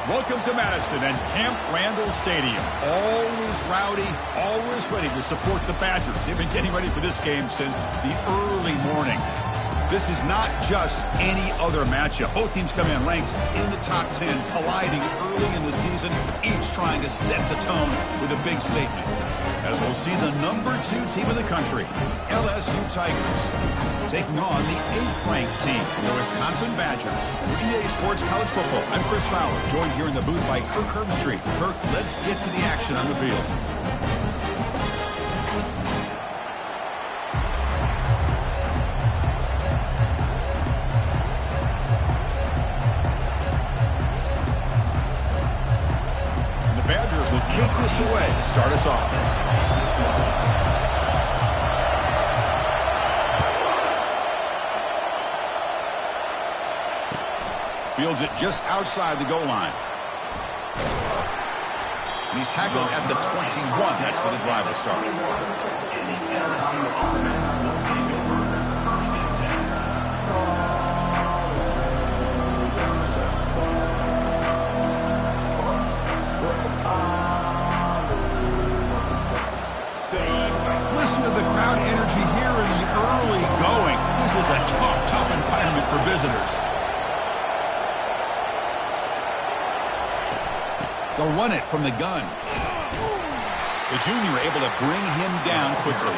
Welcome to Madison and Camp Randall Stadium. Always rowdy, always ready to support the Badgers. They've been getting ready for this game since the early morning. This is not just any other matchup. Both teams come in ranked in the top 10, colliding early in the season, each trying to set the tone with a big statement. As we'll see the number 2 team in the country, LSU Tigers, taking on the 8th-ranked team, the Wisconsin Badgers. For EA Sports College Football, I'm Chris Fowler, joined here in the booth by Kirk Herbstreit. Kirk, let's get to the action on the field. And the Badgers will kick this away to start us off. Fields it just outside the goal line. And he's tackled at the 21. That's where the drive will start. Listen to the crowd energy here in the early going. This is a tough environment for visitors. They'll run it from the gun. The junior able to bring him down quickly.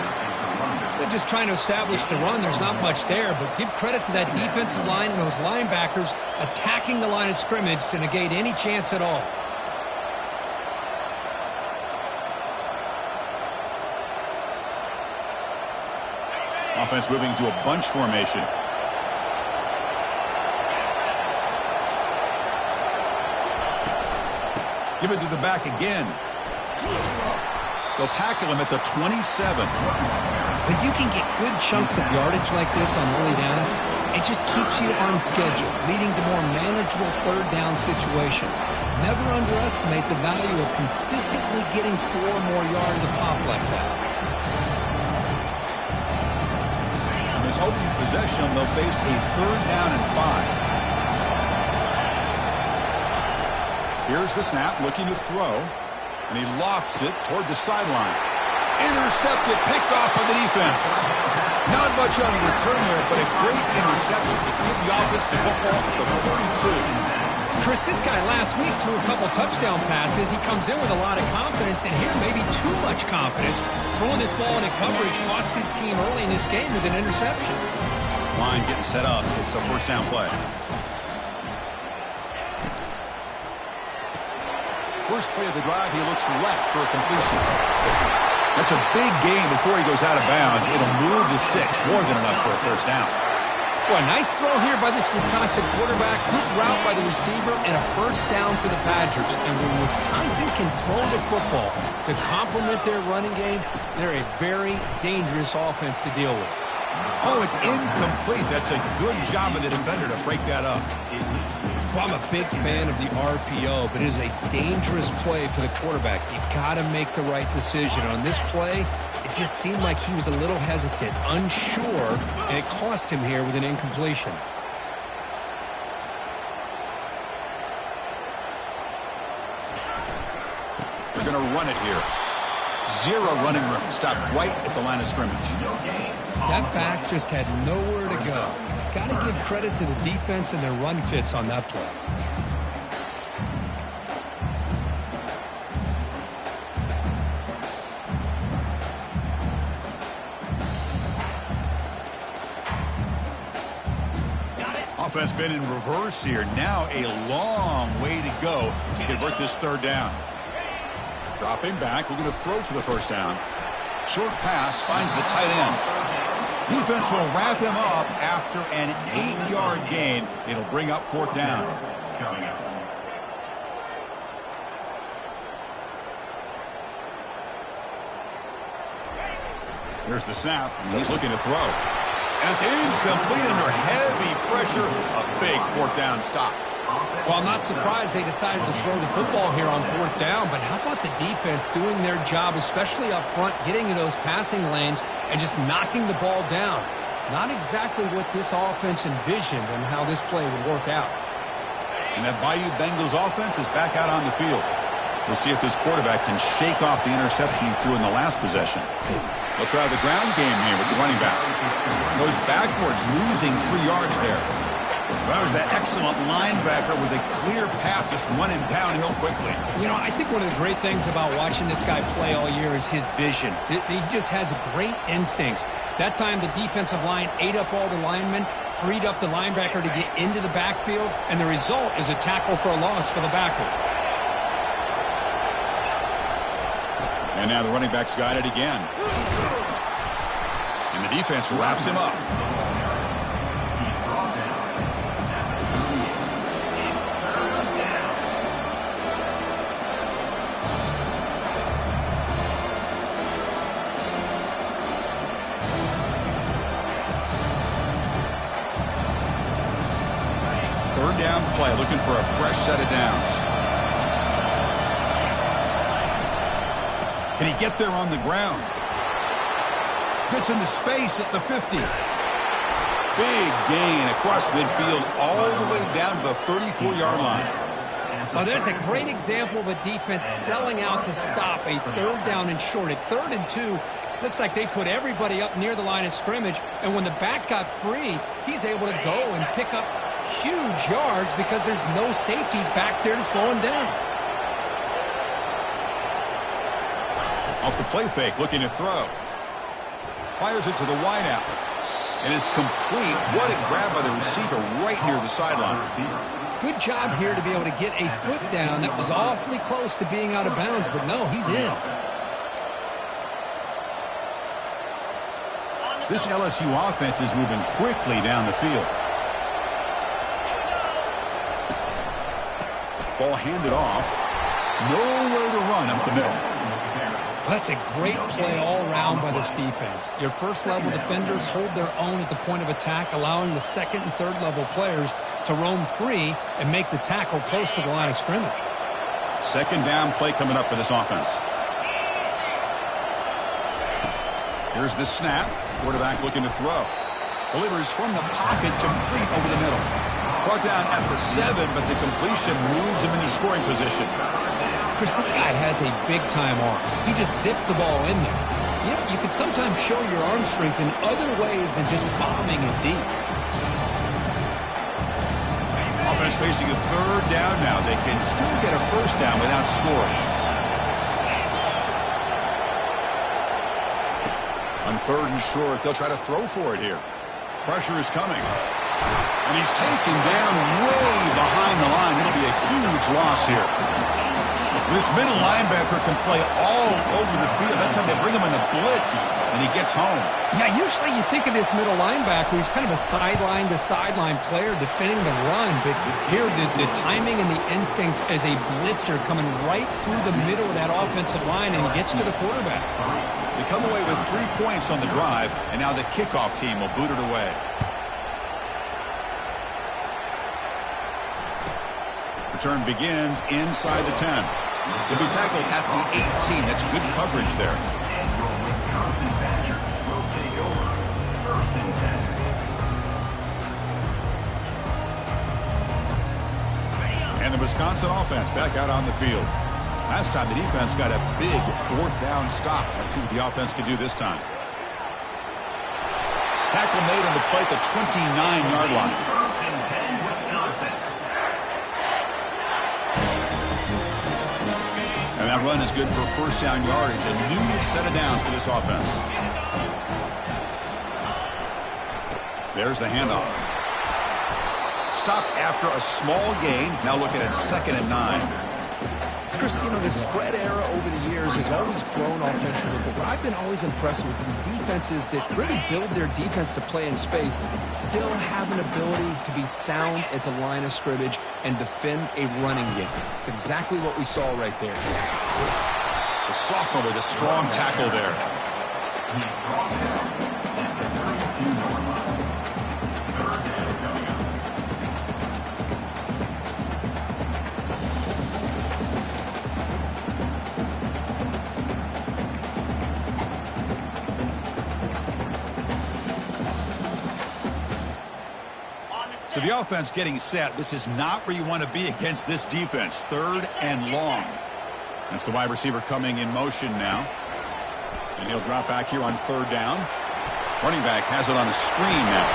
They're just trying to establish the run. There's not much there, but give credit to that defensive line and those linebackers attacking the line of scrimmage to negate any chance at all. Offense moving to a bunch formation. Give it to the back again. They'll tackle him at the 27. When you can get good chunks of yardage like this on early downs, it just keeps you on schedule, leading to more manageable third down situations. Never underestimate the value of consistently getting 4 more yards a pop like that. On this opening possession, they'll face a 3rd down and 5. Here's the snap, looking to throw, and he lofts it toward the sideline. Intercepted, picked off by the defense. Not much on return there, but a great interception to give the offense the football at the 42. Chris, this guy last week threw a couple touchdown passes. He comes in with a lot of confidence, and here maybe too much confidence. Throwing this ball into coverage cost his team early in this game with an interception. This line getting set up. It's a 1st down play. First play of the drive, he looks left for a completion. That's a big gain before he goes out of bounds. It'll move the sticks, more than enough for a 1st down. Well, nice throw here by this Wisconsin quarterback. Good route by the receiver, and a 1st down for the Badgers. And when Wisconsin can throw the football to complement their running game, they're a very dangerous offense to deal with. Oh, it's incomplete. That's a good job of the defender to break that up. Well, I'm a big fan of the RPO, but it is a dangerous play for the quarterback. You got to make the right decision. On this play, it just seemed like he was a little hesitant, unsure, and it cost him here with an incompletion. They're going to run it here. 0 running room. Stop right at the line of scrimmage. That back just had nowhere to go. Got to give credit to the defense and their run fits on that play. Offense been in reverse here. Now a long way to go to convert this 3rd down. Dropping back, looking to throw for the 1st down. Short pass finds the tight end. Defense will wrap him up after an 8-yard gain. It'll bring up 4th down. Here's the snap. He's looking to throw. And it's incomplete under heavy pressure. A big 4th down stop. Well, I'm not surprised they decided to throw the football here on 4th down, but how about the defense doing their job, especially up front, getting in those passing lanes and just knocking the ball down? Not exactly what this offense envisioned and how this play would work out. And that Bayou Bengals offense is back out on the field. We'll see if this quarterback can shake off the interception he threw in the last possession. They'll try the ground game here with the running back. Goes backwards, losing 3 yards there. That was that excellent linebacker with a clear path just running downhill quickly. You know, I think one of the great things about watching this guy play all year is his vision. He just has great instincts. That time the defensive line ate up all the linemen, freed up the linebacker to get into the backfield, and the result is a tackle for a loss for the backer. And now the running back's got it again. And the defense wraps him up. Third down play, looking for a fresh set of downs. Can he get there on the ground? Gets into space at the 50. Big gain across midfield all the way down to the 34-yard line. Well, that's a great example of a defense selling out to stop a third down and short. At 3rd and 2, looks like they put everybody up near the line of scrimmage, and when the back got free, he's able to go and pick up huge yards because there's no safeties back there to slow him down. Off the play fake, looking to throw. Fires it to the wideout. And it's complete. What a grab by the receiver right near the sideline. Good job here to be able to get a foot down. That was awfully close to being out of bounds, but no, he's in. This LSU offense is moving quickly down the field. Ball handed off. Nowhere to run up the middle. That's a great play all around by this defense. Your first-level defenders hold their own at the point of attack, allowing the second and third-level players to roam free and make the tackle close to the line of scrimmage. Second down play coming up for this offense. Here's the snap. Quarterback looking to throw. Delivers from the pocket, complete over the middle. Brought down at the 7, but the completion moves him into scoring position. Chris, this guy has a big-time arm. He just zipped the ball in there. You know, you could sometimes show your arm strength in other ways than just bombing it deep. Offense facing a third down now. They can still get a first down without scoring. On 3rd and short, they'll try to throw for it here. Pressure is coming. And he's taken down way behind the line. It'll be a huge loss here. This middle linebacker can play all over the field. That's how they bring him in the blitz, and he gets home. Yeah, usually you think of this middle linebacker, he's kind of a sideline-to-sideline player defending the run. But here, the timing and the instincts as a blitzer coming right through the middle of that offensive line, and he gets to the quarterback. They come away with 3 points on the drive, and now the kickoff team will boot it away. Return begins inside the 10. He'll be tackled at the 18. That's good coverage there. And the Wisconsin offense back out on the field. Last time the defense got a big 4th down stop. Let's see what the offense can do this time. Tackle made on the play at the 29-yard line. And that run is good for first down yardage. A new set of downs for this offense. There's the handoff. Stop after a small gain. Now looking at 2nd and 9. Chris, you know, the spread era over the years has always grown offensively, but what I've been always impressed with the defenses that really build their defense to play in space still have an ability to be sound at the line of scrimmage and defend a running game. It's exactly what we saw right there. The sophomore with a strong tackle there. So the offense getting set. This is not where you want to be against this defense. 3rd and long. That's the wide receiver coming in motion now. And he'll drop back here on 3rd down. Running back has it on a screen now.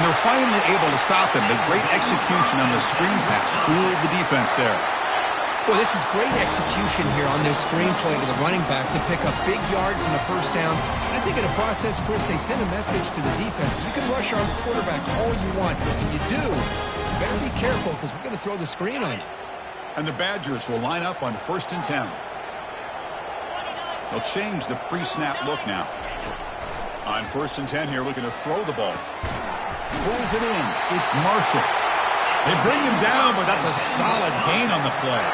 And they're finally able to stop him. The great execution on the screen pass fooled the defense there. Well, this is great execution here on this screen play to the running back to pick up big yards in the 1st down. And I think in the process, Chris, they send a message to the defense. You can rush our quarterback all you want, but when you do, you better be careful because we're going to throw the screen on you. And the Badgers will line up on 1st and 10. They'll change the pre-snap look now. On 1st and 10 here, looking to throw the ball. Pulls it in. It's Marshall. They bring him down, but that's a solid gain on the play.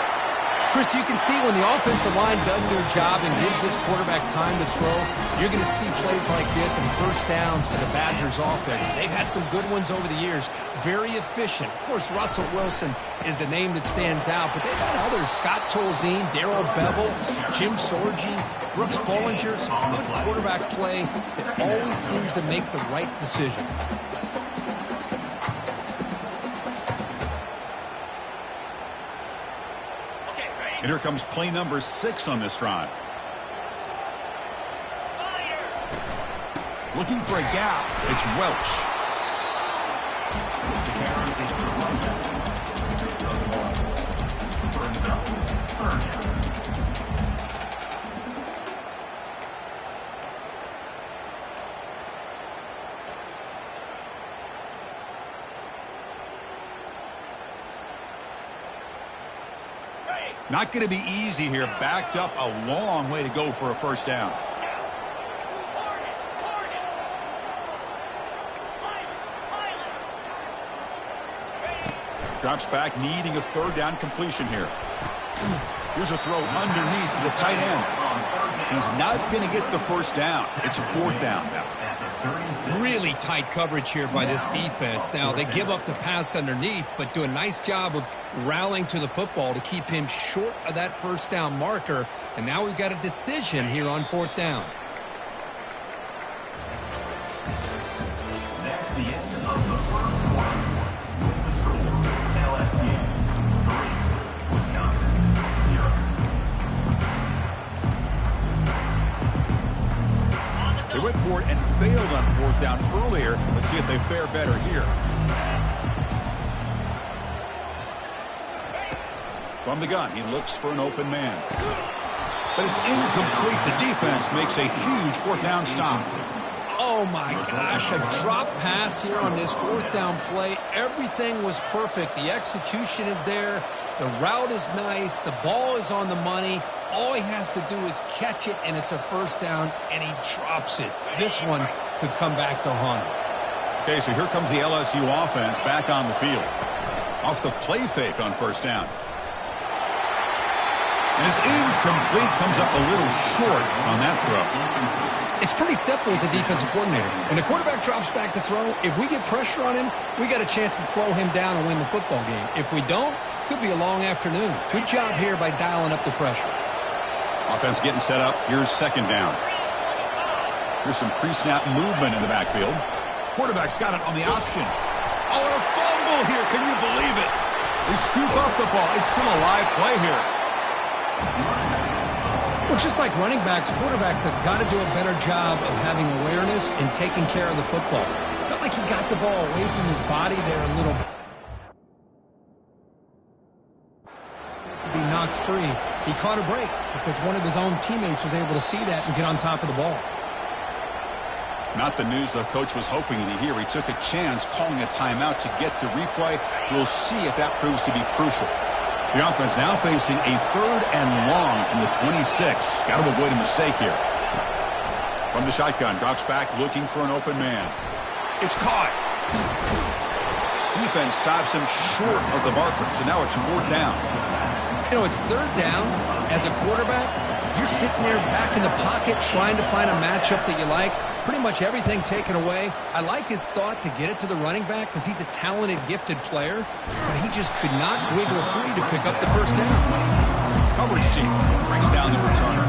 Chris, you can see when the offensive line does their job and gives this quarterback time to throw, you're going to see plays like this and 1st downs for the Badgers offense. They've had some good ones over the years. Very efficient. Of course, Russell Wilson is the name that stands out, but they've had others. Scott Tolzien, Darrell Bevel, Jim Sorgi, Brooks Bollinger. Some good quarterback play that always seems to make the right decision. And here comes play number 6 on this drive. Looking for a gap. It's Welch. Not going to be easy here. Backed up a long way to go for a 1st down. Drops back, needing a 3rd down completion here. Here's a throw underneath to the tight end. He's not going to get the 1st down. It's 4th down now. Really tight coverage here by this defense. Now, they give up the pass underneath, but do a nice job of rallying to the football to keep him short of that 1st down marker. And now we've got a decision here on 4th down. That's the end of the 1st quarter. The score, LSU 3, Wisconsin 0. They went for it and failed on 4th down earlier. Let's see if they fare better here. From the gun, he looks for an open man. But it's incomplete. The defense makes a huge 4th down stop. Oh, my gosh, a drop pass here on this 4th down play. Everything was perfect. The execution is there. The route is nice. The ball is on the money. All he has to do is catch it, and it's a 1st down, and he drops it. This one could come back to haunt him. Okay, so here comes the LSU offense back on the field. Off the play fake on 1st down. And it's incomplete. Comes up a little short on that throw. It's pretty simple as a defensive coordinator. When the quarterback drops back to throw, if we get pressure on him, we got a chance to slow him down and win the football game. If we don't, could be a long afternoon. Good job here by dialing up the pressure. Offense getting set up. Here's 2nd down. Here's some pre-snap movement in the backfield. Quarterback's got it on the option. Oh, and a fumble here. Can you believe it? They scoop up the ball. It's still a live play here. Well, just like running backs, quarterbacks have got to do a better job of having awareness and taking care of the football. Felt like he got the ball away from his body there a little. To be knocked free. He caught a break because one of his own teammates was able to see that and get on top of the ball. Not the news the coach was hoping to hear. He took a chance calling a timeout to get the replay. We'll see if that proves to be crucial. The offense now facing a 3rd and long from the 26. Got to avoid a mistake here. From the shotgun, drops back looking for an open man. It's caught. Defense stops him short of the marker, so now it's 4th down. You know, it's 3rd down. As a quarterback, you're sitting there back in the pocket trying to find a matchup that you like. Pretty much everything taken away. I like his thought to get it to the running back because he's a talented, gifted player, but he just could not wiggle free to pick up the 1st down. Coverage team brings down the returner.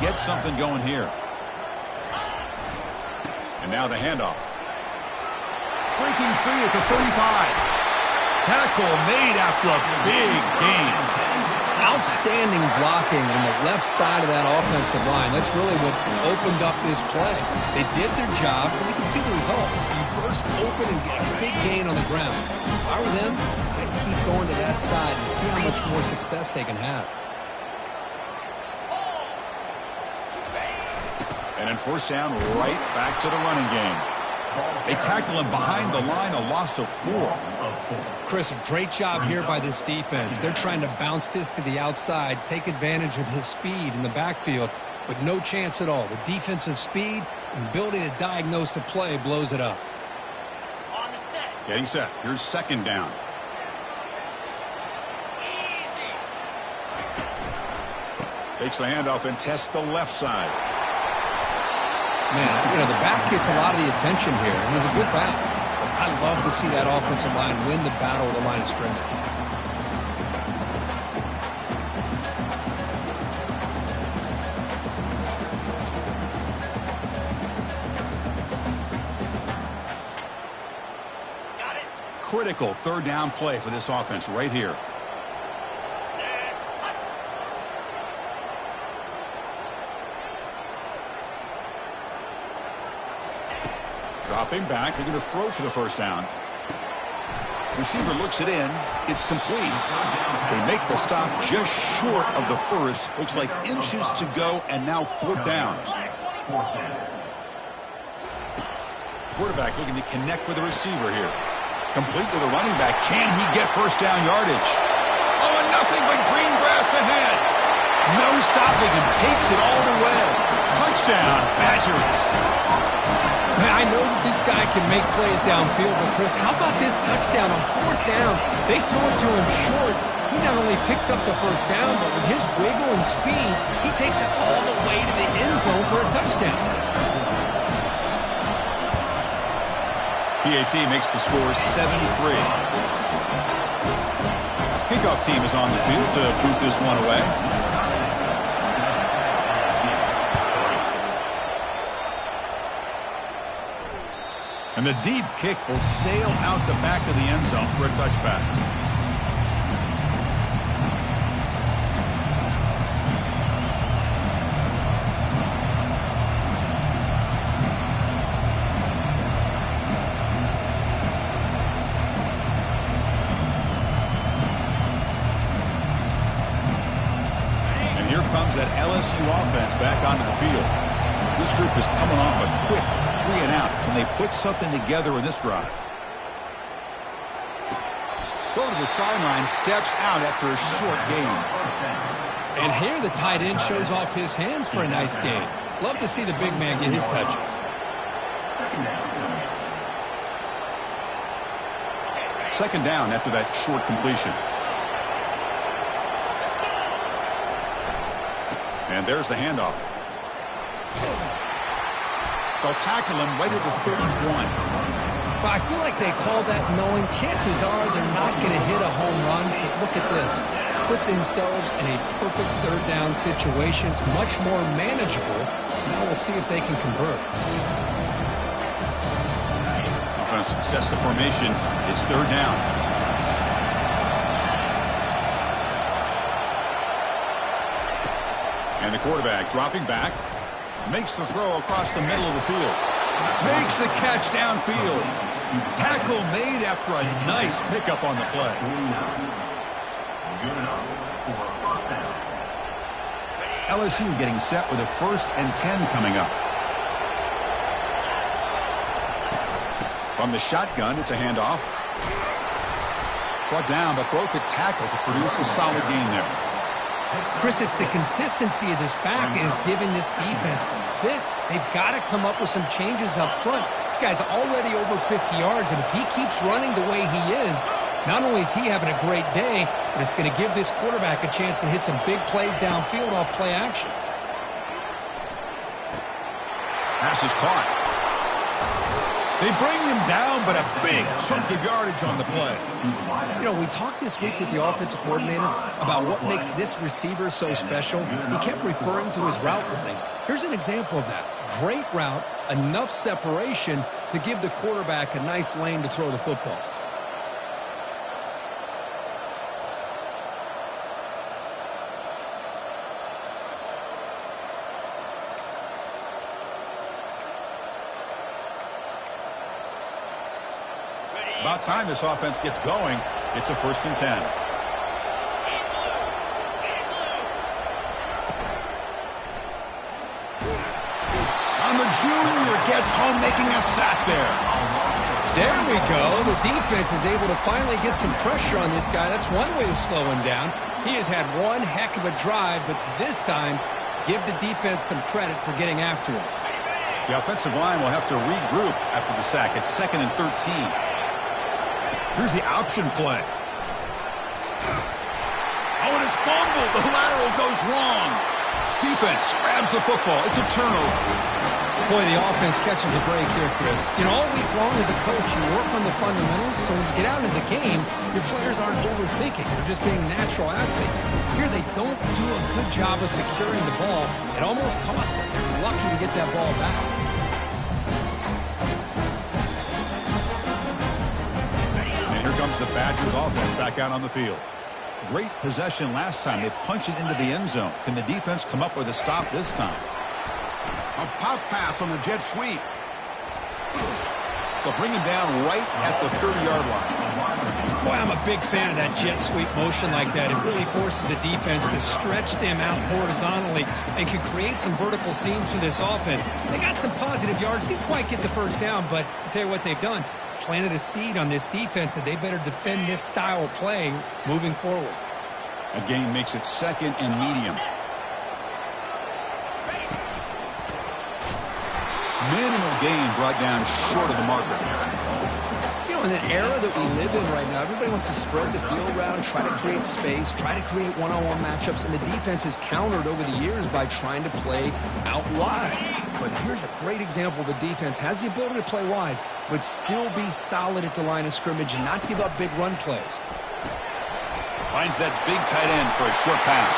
get something going here. And now the handoff. Breaking free at the 35. Tackle made after a big gain. Outstanding blocking on the left side of that offensive line. That's really what opened up this play. They did their job, and you can see the results. You burst open and get a big gain on the ground. If I were them, I'd keep going to that side and see how much more success they can have. And then first down, right back to the running game. They tackle him behind the line, a loss of 4. Chris, a great job here by this defense. They're trying to bounce this to the outside, take advantage of his speed in the backfield, but no chance at all. The defensive speed and ability to diagnose the play blows it up. Getting set. Here's second down. Takes the handoff and tests the left side. Man, you know, the back gets a lot of the attention here. It was a good battle. I love to see that offensive line win the battle of the line of scrimmage. Critical third down play for this offense right here. Dropping back, they're going to throw for the first down. Receiver looks it in. It's complete. They make the stop just short of the first. Looks like inches to go, and now fourth down. Quarterback looking to connect with the receiver here. Complete to the running back. Can he get first down yardage? Oh, and nothing but green grass ahead. No stopping him. Takes it all the way. Touchdown, Badgers. Man, I know that this guy can make plays downfield, but Chris, how about this touchdown on fourth down? They throw it to him short. He not only picks up the first down, but with his wiggle and speed, he takes it all the way to the end zone for a touchdown. PAT makes the score 7-3. Kickoff team is on the field to boot this one away. And the deep kick will sail out the back of the end zone for a touchback. And here comes that LSU offense back onto the field. This group is coming off a quick 3 and out. Can they put something together in this drive? Throw to the sideline, steps out after a short gain. And here the tight end shows off his hands for a nice gain. Love to see the big man get his touches. Second down after that short completion. And there's the handoff. They'll tackle him right at the 31. But I feel like they called that knowing chances are they're not going to hit a home run. But look at this. Put themselves in a perfect third down situation. It's much more manageable. Now we'll see if they can convert. Offense sets the formation. It's third down. And the quarterback dropping back. Makes the throw across the middle of the field. Makes the catch downfield. Tackle made after a nice pickup on the play. LSU getting set with a 1st and 10 coming up. From the shotgun, it's a handoff. Brought down, but broke a tackle to produce a solid gain there. Chris, it's the consistency of this back is giving this defense fits. They've got to come up with some changes up front. This guy's already over 50 yards, and if he keeps running the way he is, not only is he having a great day, but it's going to give this quarterback a chance to hit some big plays downfield off play action. Pass is caught. They bring him down, but a big chunk of yardage on the play. You know, we talked this week with the offensive coordinator about what makes this receiver so special. He kept referring to his route running. Here's an example of that. Great route, enough separation to give the quarterback a nice lane to throw the football. About time this offense gets going. It's a 1st and 10. And the junior gets home, making a sack there. There we go. The defense is able to finally get some pressure on this guy. That's one way to slow him down. He has had one heck of a drive, but this time, give the defense some credit for getting after him. The offensive line will have to regroup after the sack. It's 2nd and 13. Here's the option play. Oh, and it's fumbled. The lateral goes wrong. Defense grabs the football. It's a turnover. Boy, the offense catches a break here, Chris. You know, all week long as a coach, you work on the fundamentals, so when you get out into the game, your players aren't overthinking. They're just being natural athletes. Here, they don't do a good job of securing the ball. It almost cost them. They're lucky to get that ball back. Here comes the Badgers offense back out on the field. Great possession last time. They punched it into the end zone. Can the defense come up with a stop this time? A pop pass on the jet sweep. They'll bring him down right at the 30-yard line. Boy, I'm a big fan of that jet sweep motion like that. It really forces the defense to stretch them out horizontally and can create some vertical seams for this offense. They got some positive yards. Didn't quite get the first down, but I'll tell you what they've done. Planted a seed on this defense that they better defend this style of play moving forward. A gain makes it 2nd and medium. Minimal gain brought down short of the marker. You know, in an era that we live in right now, everybody wants to spread the field around, try to create space, try to create one-on-one matchups, and the defense is countered over the years by trying to play out wide. But here's a great example. The defense has the ability to play wide, but still be solid at the line of scrimmage and not give up big run plays. Finds that big tight end for a short pass.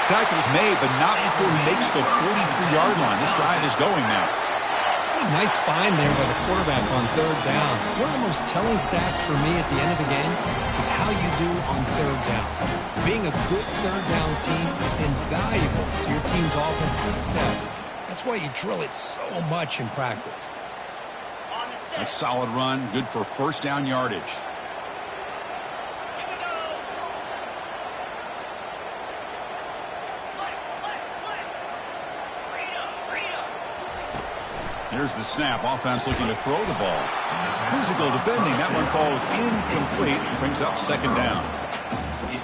Tackle's made, but not before he makes the 43-yard line. This drive is going now. Nice find there by the quarterback on 3rd down. One of the most telling stats for me at the end of the game is how you do on 3rd down. Being a good 3rd down team is invaluable to your team's offensive success. That's why you drill it so much in practice. A solid run, good for 1st down yardage. Here's the snap. Offense looking to throw the ball. Physical defending. That one falls incomplete. Brings up 2nd down.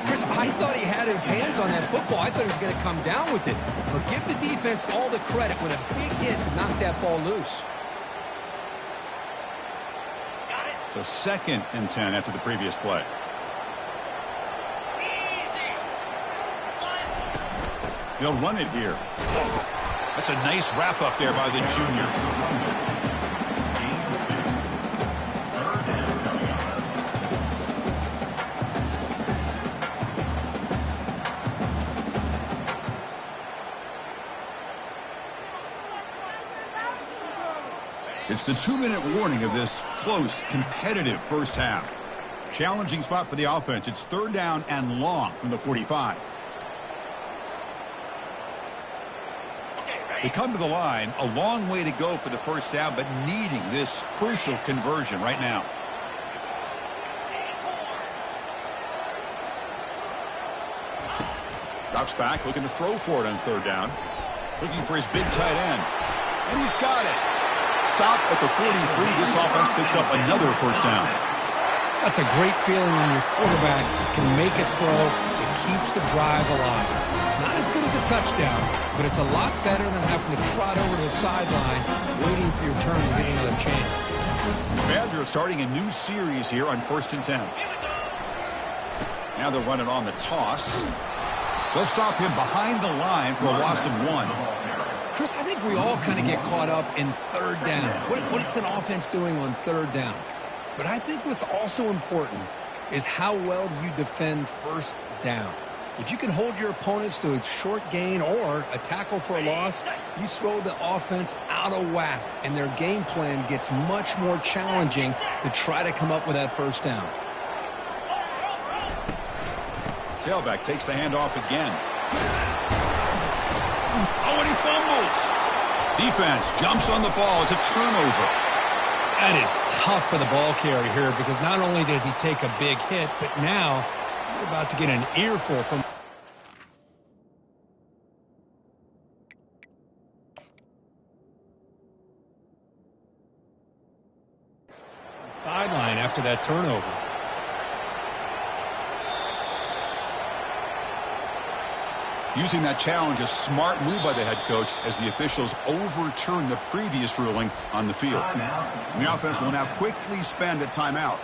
Chris, I thought he had his hands on that football. I thought he was going to come down with it. But give the defense all the credit with a big hit to knock that ball loose. So 2nd and 10 after the previous play. They'll run it here. That's a nice wrap up there by the junior. It's the 2-minute warning of this close, competitive first half. Challenging spot for the offense. It's 3rd down and long from the 45. They come to the line, a long way to go for the first down, but needing this crucial conversion right now. Drops back, looking to throw for it on 3rd down. Looking for his big tight end. And he's got it. Stop at the 43. This offense picks up another first down. That's a great feeling when your quarterback can make a throw that keeps the drive alive. Not as good as a touchdown, but it's a lot better than having to trot over to the sideline, waiting for your turn to get another chance. Badgers starting a new series here on 1st and 10. Now they'll run it on the toss. They'll stop him behind the line for a loss of 1. Chris, I think we all kind of get caught up in third down. What's an offense doing on third down? But I think what's also important is how well you defend first down. If you can hold your opponents to a short gain or a tackle for a loss, you throw the offense out of whack, and their game plan gets much more challenging to try to come up with that first down. Tailback takes the handoff again. Oh, and he fumbles. Defense jumps on the ball. It's a turnover. That is tough for the ball carrier here because not only does he take a big hit, but now you're about to get an earful from the sideline after that turnover. Using that challenge, a smart move by the head coach as the officials overturn the previous ruling on the field. And the offense will now quickly spend a timeout.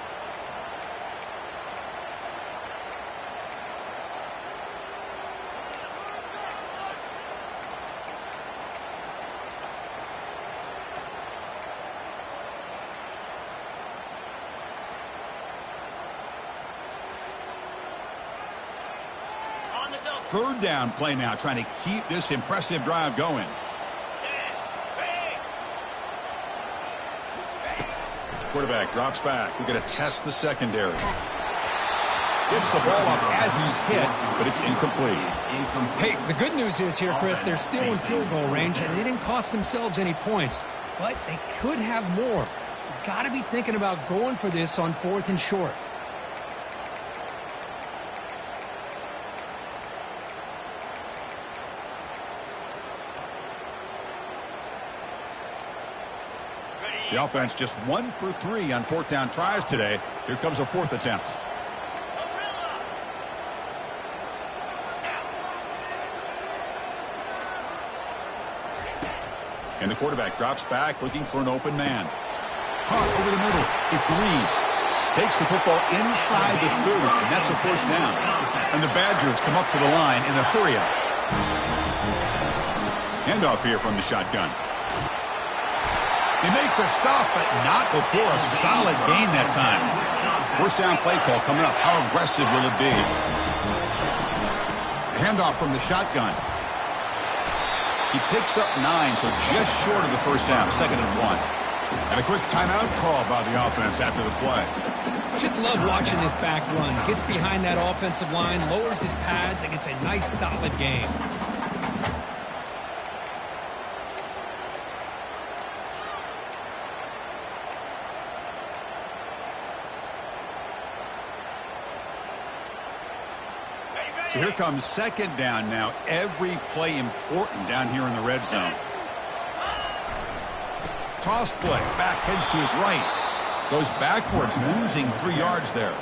Third down play now, trying to keep this impressive drive going. Quarterback drops back. We're going to test the secondary. Gets the ball off as he's hit, but it's incomplete. Hey, the good news is here, Chris, they're still in field goal range, and they didn't cost themselves any points. But they could have more. You've got to be thinking about going for this on 4th and short. The offense just 1 for 3 on 4th down tries today. Here comes a 4th attempt. And the quarterback drops back looking for an open man. Caught over the middle. It's Reed. Takes the football inside the 30, and that's a 1st down. And the Badgers come up to the line in a hurry-up. Handoff here from the shotgun. They make the stop, but not before a solid gain that time. 1st down play call coming up. How aggressive will it be? Handoff from the shotgun. He picks up 9, so just short of the 1st down. 2nd and 1. And a quick timeout call by the offense after the play. Just love watching this back run. Gets behind that offensive line, lowers his pads, and gets a nice solid gain. So here comes 2nd down now. Every play important down here in the red zone. Toss play. Back heads to his right. Goes backwards, losing 3 yards there.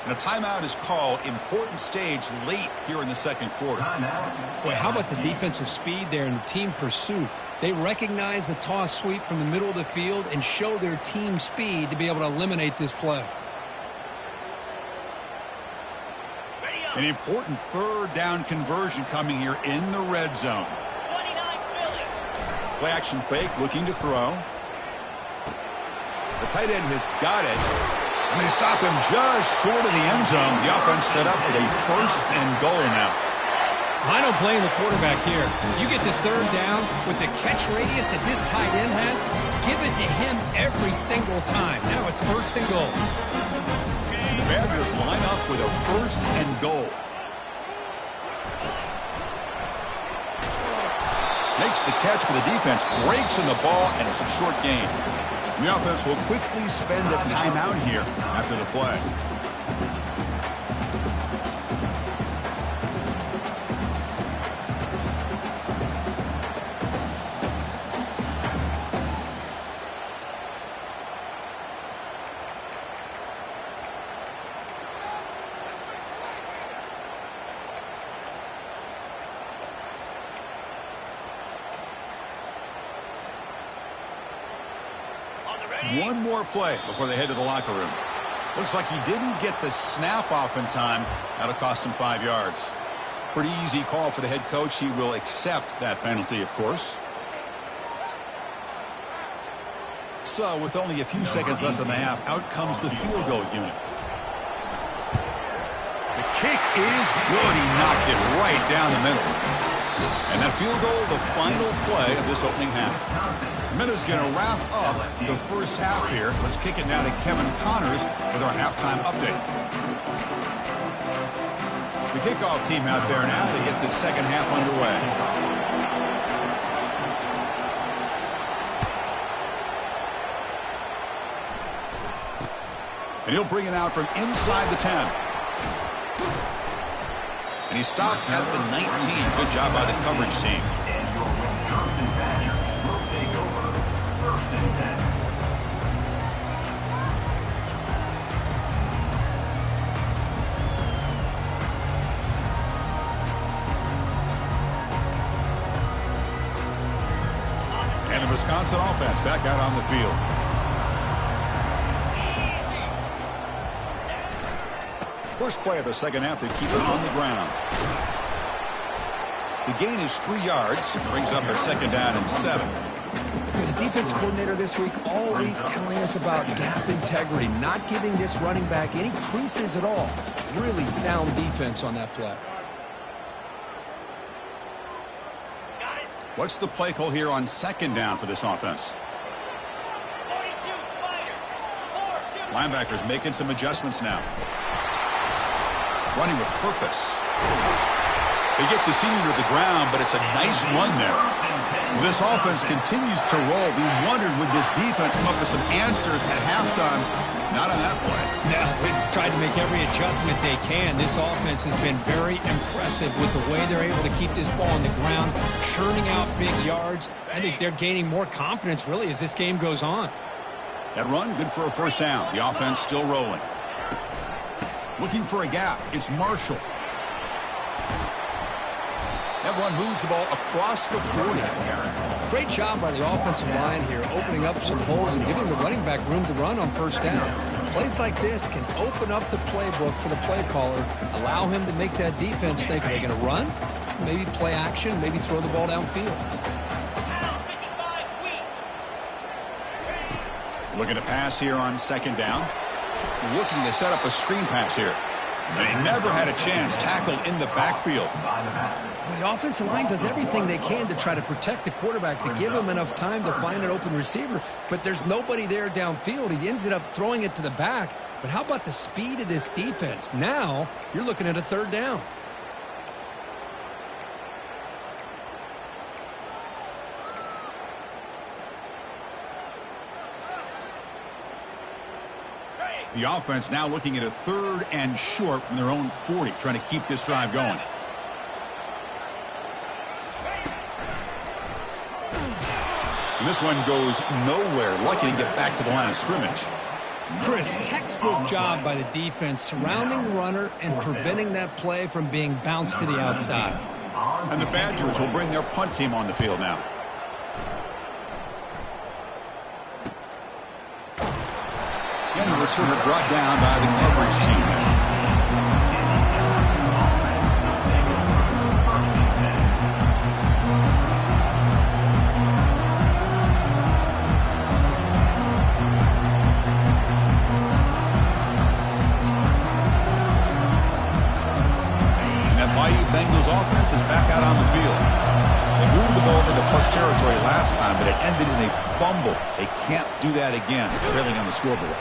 And a timeout is called. Important stage late here in the 2nd quarter. Boy, how about the defensive speed there and the team pursuit? They recognize the toss sweep from the middle of the field and show their team speed to be able to eliminate this play. An important 3rd down conversion coming here in the red zone. Play action fake, looking to throw. The tight end has got it. And they stop him just short of the end zone. The offense set up with a 1st and goal now. I don't blame the quarterback here. You get to 3rd down with the catch radius that this tight end has, give it to him every single time. Now it's 1st and goal. Badgers line up with a 1st and goal. Makes the catch, but the defense breaks in the ball, and it's a short gain. The offense will quickly spend a timeout here after the play. One more play before they head to the locker room. Looks like he didn't get the snap off in time. That'll cost him 5 yards. Pretty easy call for the head coach. He will accept that penalty, of course. So with only a few seconds left in the half, out comes the field goal unit. The kick is good. He knocked it right down the middle. And that field goal, the final play of this opening half. Minutes going to wrap up the first half here. Let's kick it now to Kevin Connors with our halftime update. The kickoff team out there now to get the second half underway. And he'll bring it out from inside the 10. And he stopped at the 19. Good job by the coverage team. And your Wisconsin Badgers will take over 1st and 10. And the Wisconsin offense back out on the field. First play of the second half, they keep it on the ground. The gain is 3 yards. Brings up a second down and 7. The defense coordinator this week all week telling us about gap integrity, not giving this running back any creases at all. Really sound defense on that play. What's the play call here on second down for this offense? Linebackers making some adjustments now. Running with purpose. They get the senior to the ground, but it's a nice run there. Well, this offense continues to roll. We wondered, would this defense come up with some answers at halftime? Not on that play. No, they've tried to make every adjustment they can. This offense has been very impressive with the way they're able to keep this ball on the ground, churning out big yards. I think they're gaining more confidence, really, as this game goes on. That run, good for a first down. The offense still rolling. Looking for a gap. It's Marshall. That run moves the ball across the 40. Great job by the offensive line here, opening up some holes and giving the running back room to run on first down. Plays like this can open up the playbook for the play caller, allow him to make that defense think, are they going to run? Maybe play action, maybe throw the ball downfield. Looking to pass here on second down. Looking to set up a screen pass here. And he never had a chance. Tackled in the backfield. Well, the offensive line does everything they can to try to protect the quarterback, to give him enough time to find an open receiver. But there's nobody there downfield. He ends up throwing it to the back. But how about the speed of this defense? Now you're looking at a third down. The offense now looking at a 3rd and short from their own 40, trying to keep this drive going. And this one goes nowhere. Lucky to get back to the line of scrimmage. Chris, textbook job by the defense surrounding the runner and preventing that play from being bounced to the outside. And the Badgers will bring their punt team on the field now. And the returner brought down by the coverage team. Bengals offense is back out on the field. They moved the ball into plus territory last time, but it ended in a fumble. They can't do that again, trailing on the scoreboard.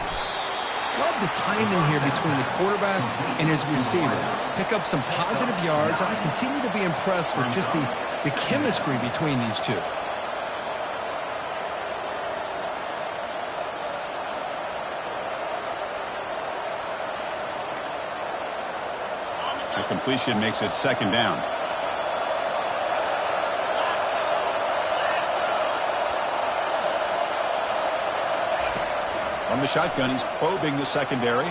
Love the timing here between the quarterback and his receiver. Pick up some positive yards, and I continue to be impressed with just the chemistry between these two. The completion makes it second down. From the shotgun, he's probing the secondary.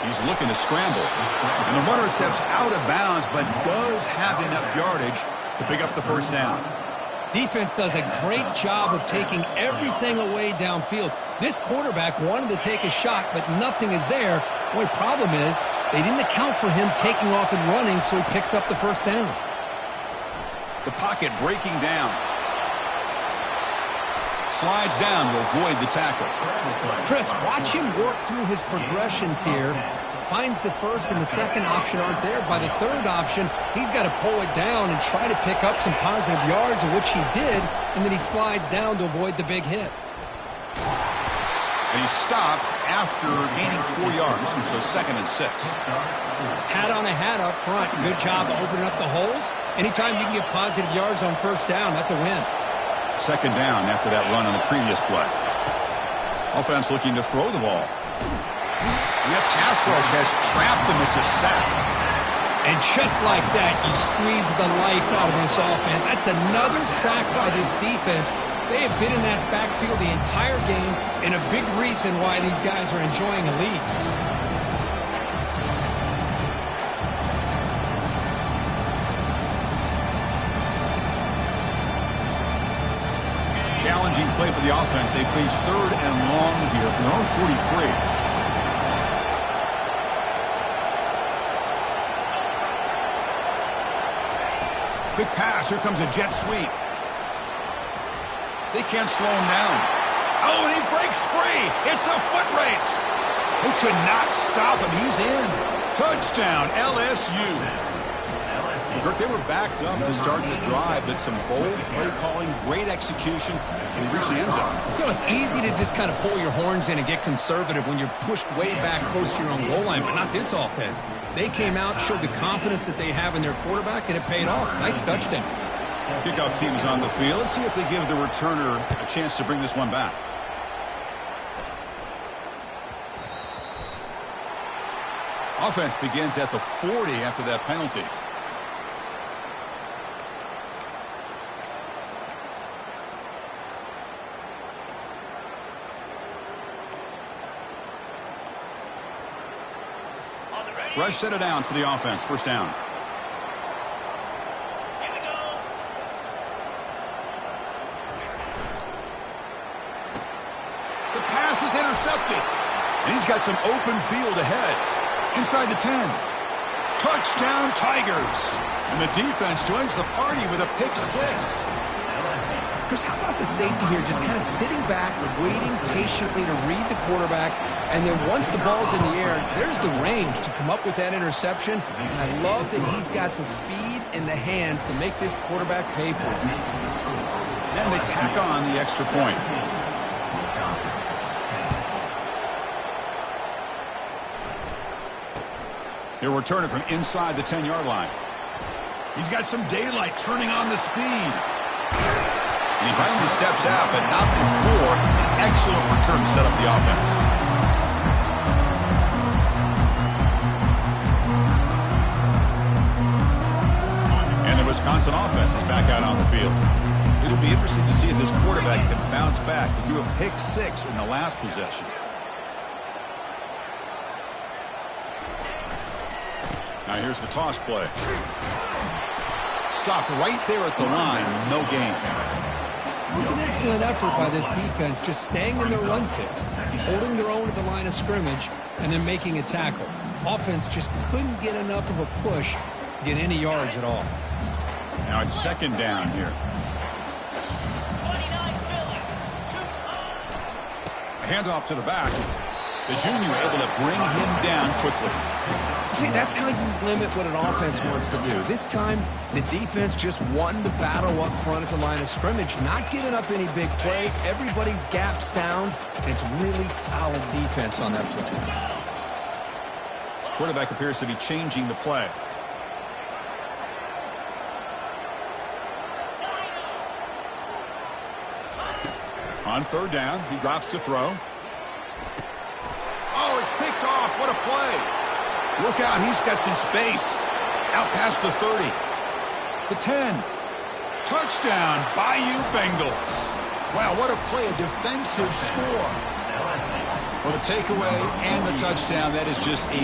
He's looking to scramble. And the runner steps out of bounds, but does have enough yardage to pick up the first down. Defense does a great job of taking everything away downfield. This quarterback wanted to take a shot, but nothing is there. The only problem is they didn't account for him taking off and running, so he picks up the first down. The pocket breaking down. Slides down to avoid the tackle. Chris, watch him work through his progressions here. Finds the first and the second option aren't there. By the third option, he's got to pull it down and try to pick up some positive yards, of which he did, and then he slides down to avoid the big hit. And he stopped after gaining 4 yards, so 2nd and 6. Hat on a hat up front. Good job opening up the holes. Anytime you can get positive yards on first down, that's a win. 2nd down after that run on the previous play. Offense looking to throw the ball. And the pass rush has trapped him. It's a sack. And just like that, you squeeze the life out of this offense. That's another sack by this defense. They have been in that backfield the entire game, and a big reason why these guys are enjoying a lead. Challenging play for the offense. They face 3rd and long here from their own 43. Big pass. Here comes a jet sweep. They can't slow him down. Oh, and he breaks free. It's a foot race. They could not stop him. He's in. Touchdown, LSU. Kirk, they were backed up to start the drive, but some bold play calling, great execution, and he reached the end zone. You know, it's easy to just kind of pull your horns in and get conservative when you're pushed way back close to your own goal line, but not this offense. They came out, showed the confidence that they have in their quarterback, and it paid off. Nice touchdown. Kickoff team is on the field. Let's see if they give the returner a chance to bring this one back. Offense begins at the 40 after that penalty. Fresh set of downs for the offense. First down. The pass is intercepted. And he's got some open field ahead. Inside the 10. Touchdown, Tigers. And the defense joins the party with a pick 6. Chris, how about the safety here? Just kind of sitting back, waiting patiently to read the quarterback, and then once the ball's in the air, there's the range to come up with that interception. And I love that he's got the speed and the hands to make this quarterback pay for it. And they tack on the extra point. He'll return it from inside the 10-yard line. He's got some daylight turning on the speed. And he finally steps out, but not before an excellent return to set up the offense. And the Wisconsin offense is back out on the field. It'll be interesting to see if this quarterback can bounce back. He threw a pick 6 in the last possession. Now here's the toss play. Stopped right there at the line. No gain. It was an excellent effort by this defense, just staying in their run fix, holding their own at the line of scrimmage, and then making a tackle. Offense just couldn't get enough of a push to get any yards at all. Now it's 2nd down here. A handoff to the back. The junior able to bring him down quickly. See, that's how you limit what an offense wants to do. This time, the defense just won the battle up front at the line of scrimmage, not giving up any big plays. Everybody's gap sound, and it's really solid defense on that play. Quarterback appears to be changing the play. On 3rd down, he drops to throw. Oh, it's picked off. What a play. Look out, he's got some space. Out past the 30. The 10. Touchdown, Bayou Bengals. Wow, what a play, a defensive score. Well, the takeaway and the touchdown, that is just a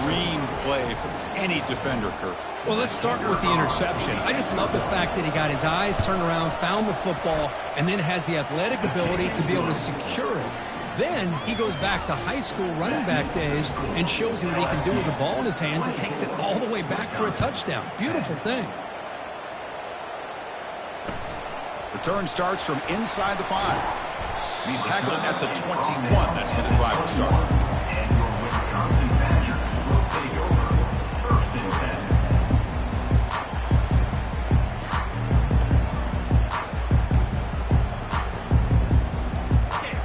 dream play for any defender, Kirk. Well, let's start with the interception. I just love the fact that he got his eyes turned around, found the football, and then has the athletic ability to be able to secure it. Then he goes back to high school running back days and shows you what he can do with the ball in his hands and takes it all the way back for a touchdown. Beautiful thing. Return starts from inside the 5. He's tackled at the 21. That's where the drive will start. And your Wisconsin Badgers will take over 1st and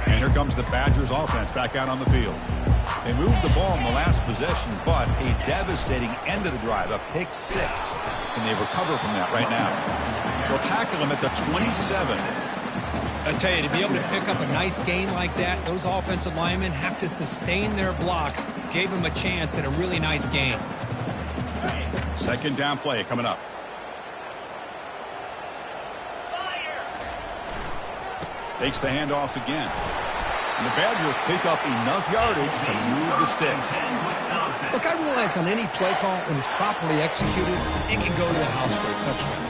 10. And here comes the Badgers offense back out on the field. They moved the ball in the last possession, but a devastating end of the drive, a pick 6. And they recover from that right now. They'll tackle him at the 27. I tell you, to be able to pick up a nice gain like that, those offensive linemen have to sustain their blocks. Gave him a chance at a really nice gain. Second down play coming up. Takes the handoff again. And the Badgers pick up enough yardage to move the sticks. Look, I realize on any play call, when it's properly executed, it can go to the house for a touchdown.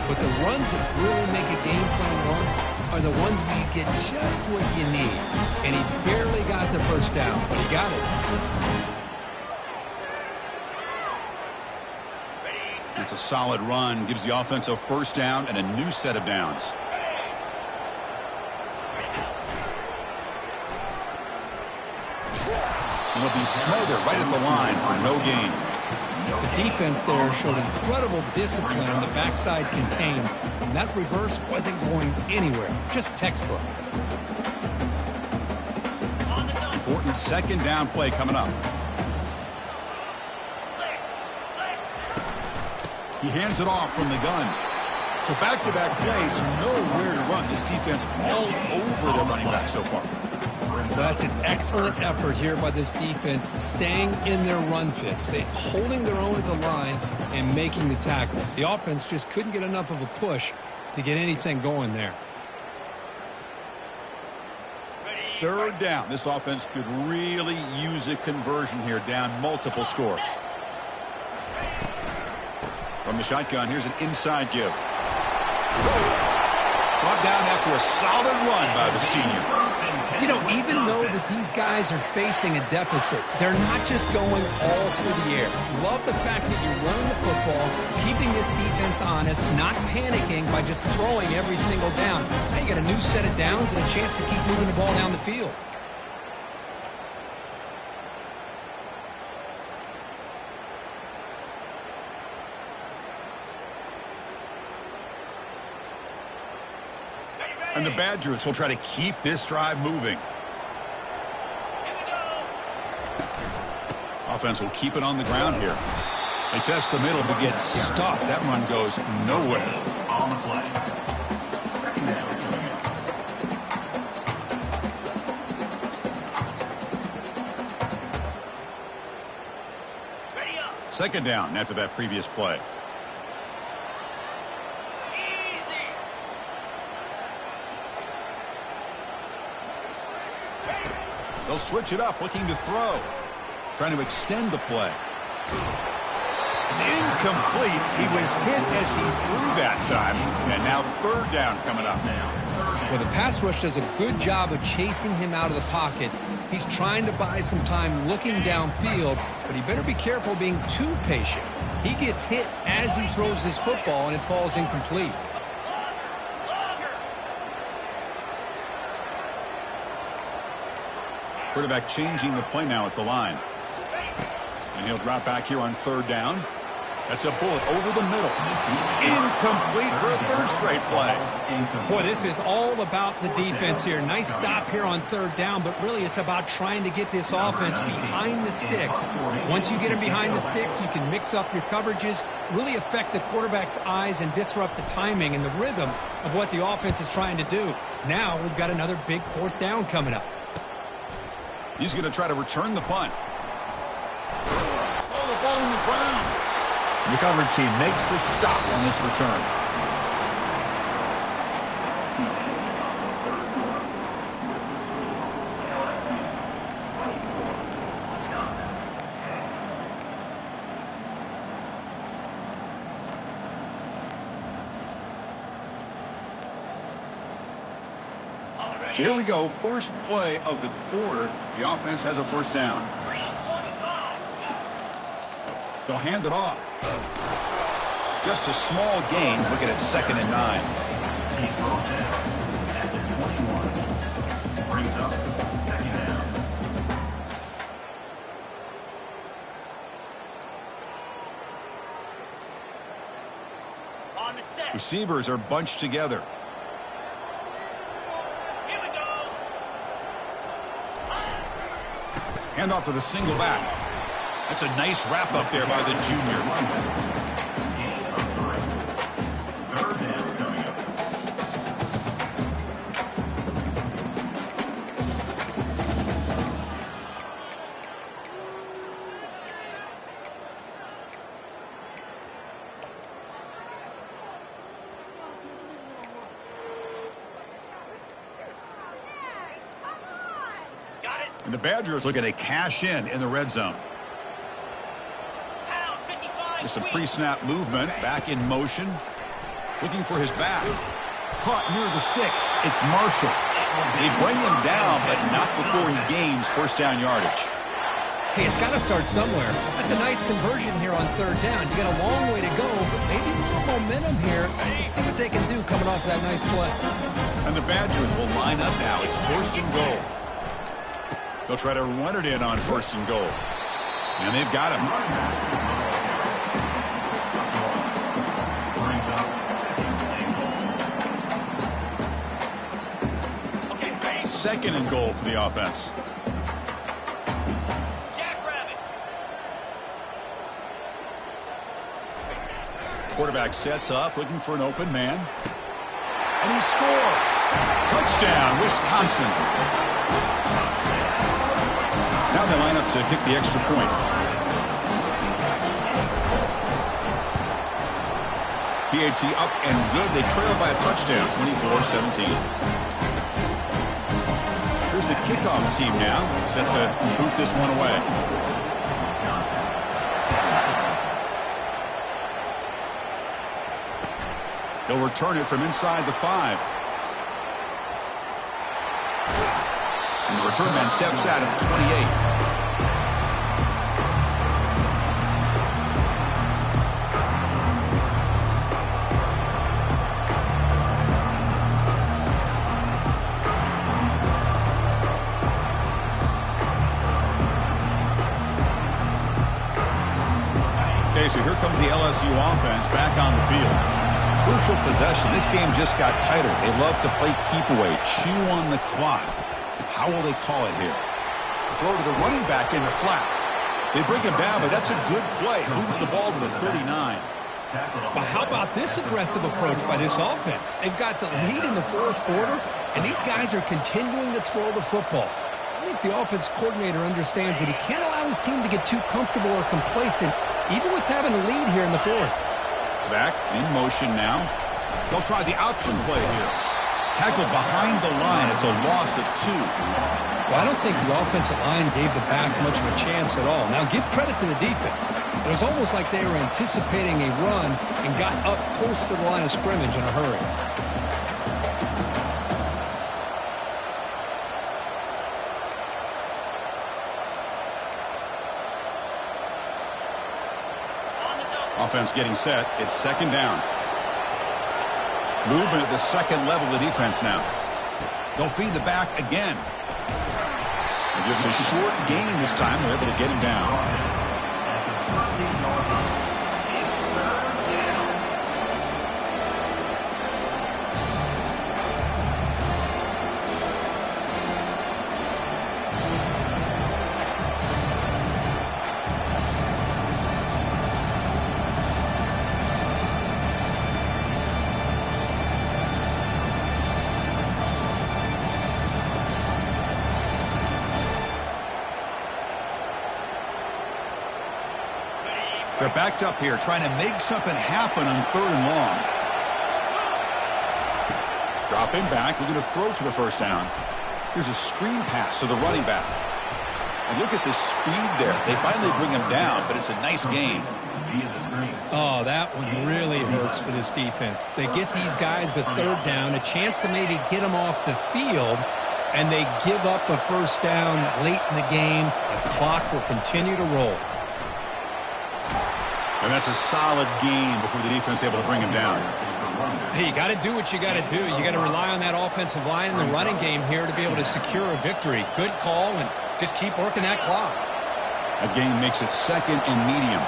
But the runs that really make a game plan run are the ones where you get just what you need. And he barely got the first down, but he got it. It's a solid run, gives the offense a first down and a new set of downs. And he'll be smothered right at the line for no gain. The defense there showed incredible discipline on the backside contained, and that reverse wasn't going anywhere, just textbook. Important second down play coming up. He hands it off from the gun. So back-to-back plays, nowhere to run. This defense all over the running back so far. That's an excellent effort here by this defense, staying in their run fits. They holding their own at the line and making the tackle. The offense just couldn't get enough of a push to get anything going there. Third down. This offense could really use a conversion here, down multiple scores. From the shotgun, here's an inside give. Brought down after a solid run by the senior. You know, even though that these guys are facing a deficit, they're not just going all through the air. Love the fact that you're running the football, keeping this defense honest, not panicking by just throwing every single down. Now you got a new set of downs and a chance to keep moving the ball down the field. And the Badgers will try to keep this drive moving. Offense will keep it on the ground here. They test the middle but get stuck. That run goes nowhere. On the play. Second down after that previous play. They'll switch it up, looking to throw. Trying to extend the play. It's incomplete. He was hit as he threw that time. And now third down coming up now. Well, the pass rush does a good job of chasing him out of the pocket. He's trying to buy some time looking downfield, but he better be careful being too patient. He gets hit as he throws this football, and it falls incomplete. Quarterback changing the play now at the line. And he'll drop back here on third down. That's a bullet over the middle. Incomplete for a third straight play. Boy, this is all about the defense here. Nice stop here on third down, but really it's about trying to get this offense behind the sticks. Once you get them behind the sticks, you can mix up your coverages, really affect the quarterback's eyes and disrupt the timing and the rhythm of what the offense is trying to do. Now we've got another big fourth down coming up. He's going to try to return the punt. Oh, the ball on the ground. And the coverage team makes the stop on this return. So here we go, first play of the quarter. The offense has a first down. They'll hand it off. Just a small gain, looking at 2nd and 9. He throws down at the 21. Brings up second down. On the set. Receivers are bunched together. Here we go. Hand off to the single back. That's a nice wrap up there by the junior. Gain of 3. Third down coming up. Got it. And the Badgers looking to cash in the red zone. Pound 55. There's some sweep. pre-snap movement, back in motion, looking for his back. Caught near the sticks. It's Marshall. They bring him down, but not before he gains first down yardage. Hey, it's got to start somewhere. That's a nice conversion here on third down. You got a long way to go, but maybe a little momentum here. Let's see what they can do coming off that nice play. And the Badgers will line up now. It's first and goal. They'll try to run it in on first and goal. And they've got him. Brings up second and goal. Okay, ready. Second and goal for the offense. Jackrabbit. Quarterback sets up, looking for an open man. And he scores. Touchdown, Wisconsin. Now they line up to kick the extra point. PAT up and good. They trail by a touchdown, 24-17. Here's the kickoff team now, set to boot this one away. He'll return it from inside the 5. And the return man steps out at the 28. Okay, so here comes the LSU offense back on the field. Crucial possession. This game just got tighter. They love to play keep away, chew on the clock. How will they call it here? Throw to the running back in the flat. They bring him down, but that's a good play. Moves the ball to the 39. But how about this aggressive approach by this offense? They've got the lead in the fourth quarter, and these guys are continuing to throw the football. I think the offense coordinator understands that he can't allow his team to get too comfortable or complacent, even with having a lead here in the fourth. Back in motion now. They'll try the option play here. Tackled behind the line. It's a loss of 2. Well, I don't think the offensive line gave the back much of a chance at all. Now, give credit to the defense. It was almost like they were anticipating a run and got up close to the line of scrimmage in a hurry. Offense getting set. It's second down. Movement at the second level of the defense now. They'll feed the back again. And just a short gain this time. They're able to get him down. They're backed up here, trying to make something happen on third and long. Dropping back, looking to throw for the first down. Here's a screen pass to the running back. And look at the speed there. They finally bring him down, but it's a nice gain. Oh, that one really hurts for this defense. They get these guys the third down, a chance to maybe get them off the field, and they give up a first down late in the game. The clock will continue to roll. And that's a solid gain before the defense able to bring him down. Hey, you got to do what you got to do. You got to rely on that offensive line and the running game here to be able to secure a victory. Good call, and just keep working that clock. A gain makes it 2nd and medium.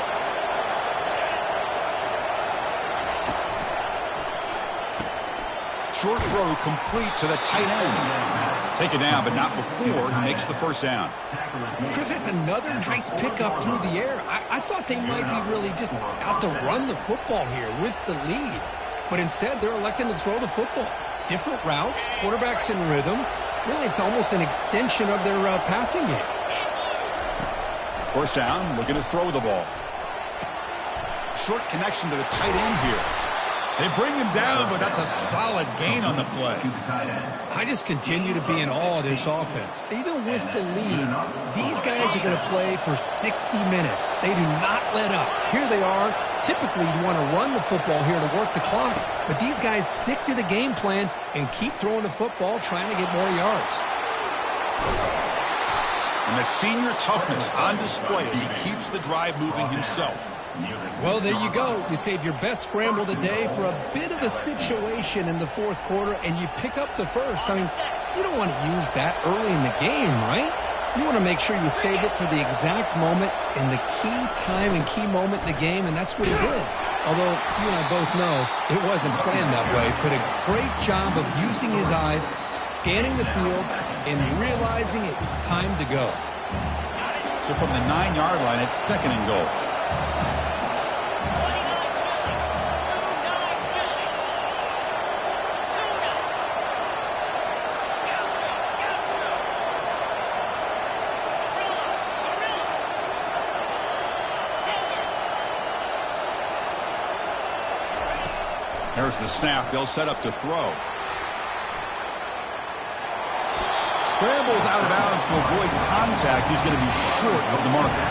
Short throw complete to the tight end. Take it down, but not before he makes the first down. Chris, that's another nice pickup through the air. I thought they might be really just out to run the football here with the lead. But instead, they're electing to throw the football. Different routes, quarterbacks in rhythm. Really, it's almost an extension of their passing game. First down, looking to throw the ball. Short connection to the tight end here. They bring him down, but that's a solid gain on the play. I just continue to be in awe of this offense. Even with the lead, these guys are going to play for 60 minutes. They do not let up. Here they are. Typically, you want to run the football here to work the clock, but these guys stick to the game plan and keep throwing the football, trying to get more yards. And that senior toughness on display as he keeps the drive moving himself. Well, there you go. You save your best scramble of the day for a bit of a situation in the fourth quarter, and you pick up the first. I mean, you don't want to use that early in the game, right? You want to make sure you save it for the exact moment and the key time and key moment in the game, and that's what he did. Although you and I both know it wasn't planned that way, but a great job of using his eyes, scanning the field, and realizing it was time to go. So from the 9-yard line, it's 2nd and goal. There's the snap. They'll set up to throw. Scrambles out of bounds to avoid contact. He's going to be short of the marker.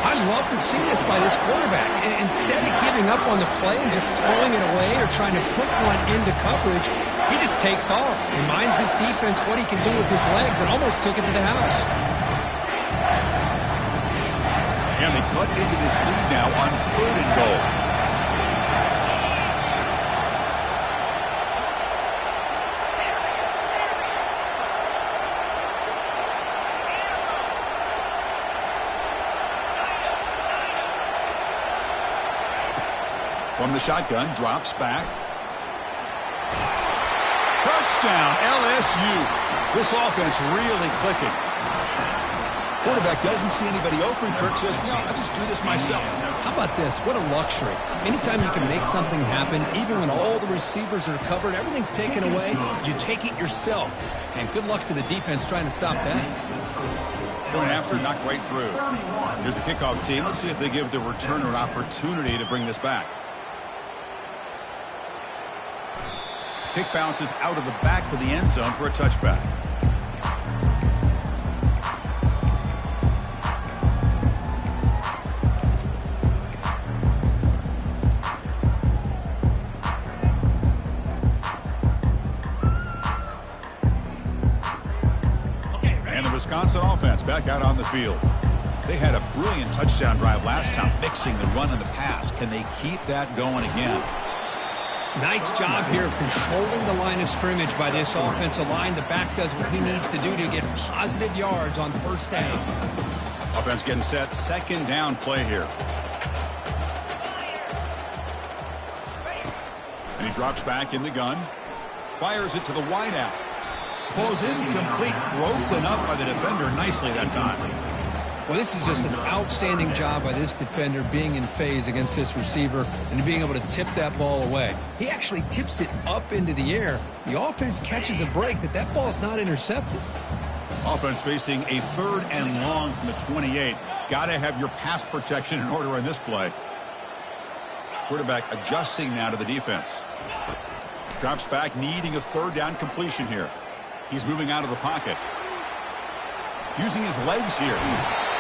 I love to see this by this quarterback. Instead of giving up on the play and just throwing it away or trying to put one into coverage, he just takes off. Reminds this defense what he can do with his legs and almost took it to the house. And they cut into this lead now on 3rd and goal. From the shotgun, drops back. Touchdown, LSU. This offense really clicking. Quarterback doesn't see anybody open. Kirk says, I'll just do this myself. How about this? What a luxury. Anytime you can make something happen, even when all the receivers are covered, everything's taken away, you take it yourself. And good luck to the defense trying to stop that. Point after, knocked right through. Here's the kickoff team. Let's see if they give the returner an opportunity to bring this back. Kick bounces out of the back of the end zone for a touchback. And the Wisconsin offense back out on the field. They had a brilliant touchdown drive last time, mixing the run and the pass. Can they keep that going again? Nice job here of controlling the line of scrimmage by this offensive line. The back does what he needs to do to get positive yards on first down. Offense getting set. 2nd down play here. And he drops back in the gun. Fires it to the wideout. Falls incomplete. Broken up by the defender nicely that time. Well, this is just an outstanding job by this defender being in phase against this receiver and being able to tip that ball away. He actually tips it up into the air. The offense catches a break that ball's not intercepted. Offense facing a 3rd and long from the 28. Got to have your pass protection in order on this play. Quarterback adjusting now to the defense. Drops back, needing a 3rd down completion here. He's moving out of the pocket. Using his legs here.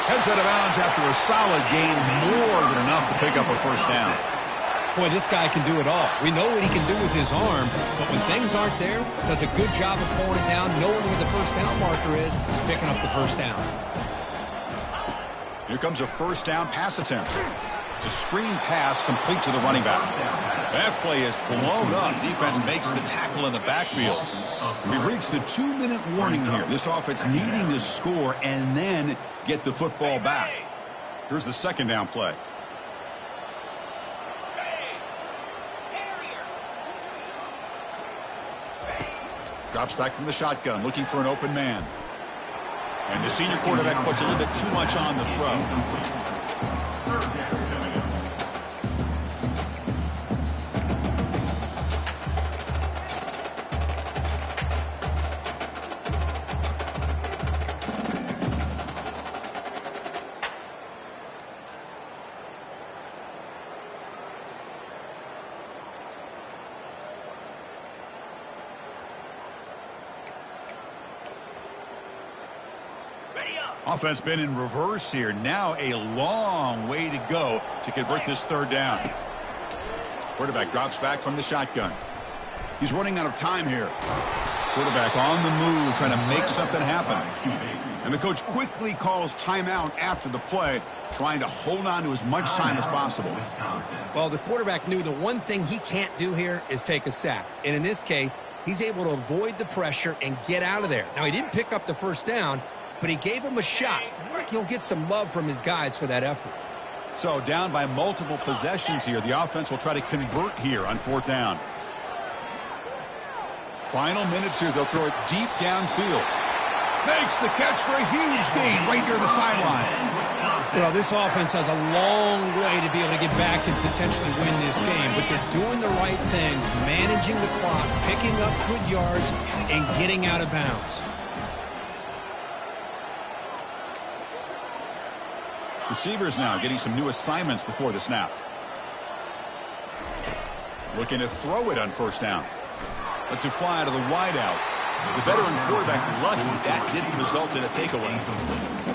Heads out of bounds after a solid gain, more than enough to pick up a first down. Boy, this guy can do it all. We know what he can do with his arm, but when things aren't there, does a good job of pulling it down, knowing where the first down marker is, picking up the first down. Here comes a first down pass attempt. It's a screen pass complete to the running back. That play is blown up. Defense makes the tackle in the backfield. We've reached the 2-minute warning here. This offense needing to score and then get the football back. Here's the second down play. Drops back from the shotgun, looking for an open man. And the senior quarterback puts a little bit too much on the throw. Offense been in reverse here. Now a long way to go to convert this third down. Quarterback drops back from the shotgun. He's running out of time here. Quarterback on the move, trying to make something happen. And the coach quickly calls timeout after the play, trying to hold on to as much time as possible. Well, the quarterback knew the one thing he can't do here is take a sack. And in this case, he's able to avoid the pressure and get out of there. Now, he didn't pick up the first down, but he gave him a shot. I think he'll get some love from his guys for that effort. So down by multiple possessions here. The offense will try to convert here on fourth down. Final minutes here. They'll throw it deep downfield. Makes the catch for a huge gain right near the sideline. Well, this offense has a long way to be able to get back and potentially win this game, but they're doing the right things, managing the clock, picking up good yards, and getting out of bounds. Receivers now getting some new assignments before the snap. Looking to throw it on first down. Lets it fly out of the wideout. The veteran quarterback lucky that didn't result in a takeaway.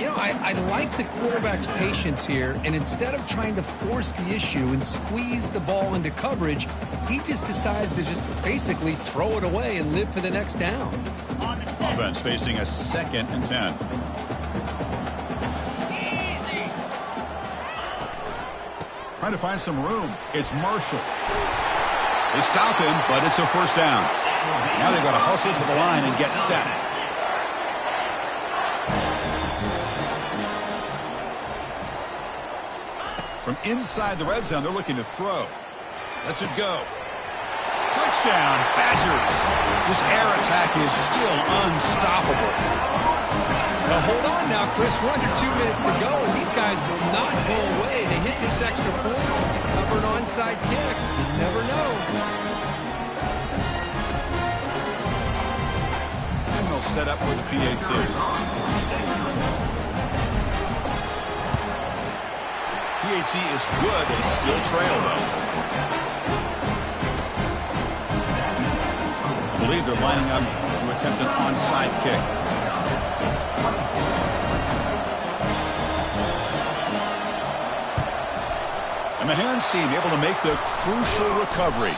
You know, I like the quarterback's patience here, and instead of trying to force the issue and squeeze the ball into coverage, he just decides to just basically throw it away and live for the next down. Offense facing a 2nd and 10. Trying to find some room. It's Marshall. They stop him, but it's a first down. Now they've got to hustle to the line and get set. From inside the red zone, they're looking to throw. Lets it go. Touchdown, Badgers. This air attack is still unstoppable. Well, hold on now, Chris. We're under 2 minutes to go, and these guys will not go away. They hit this extra point, cover an onside kick. You never know. And they'll set up for the PAT. PAT is good. They still trail, though. I believe they're lining up to attempt an onside kick. And the hands team able to make the crucial recovery.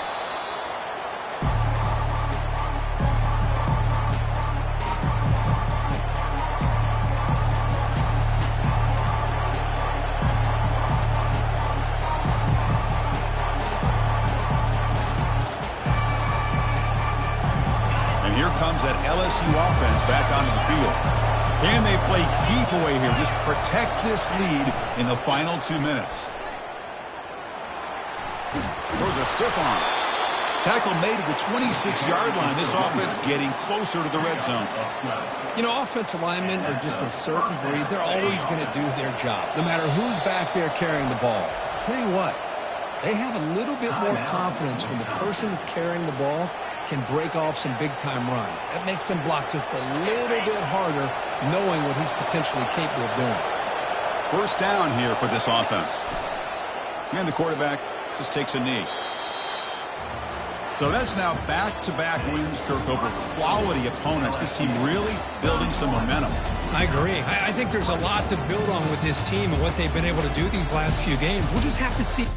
And here comes that LSU offense back onto the field. Can they play keep away here? Just protect this lead in the final 2 minutes. Throws a stiff arm. Tackle made at the 26-yard line. This offense getting closer to the red zone. You know, offensive linemen are just a certain breed. They're always going to do their job, no matter who's back there carrying the ball. I'll tell you what, they have a little bit more confidence when the person that's carrying the ball can break off some big-time runs. That makes them block just a little bit harder, knowing what he's potentially capable of doing. First down here for this offense. And the quarterback just takes a knee. So that's now back-to-back wins, Kirk, over quality opponents. This team really building some momentum. I agree. I think there's a lot to build on with this team and what they've been able to do these last few games. We'll just have to see.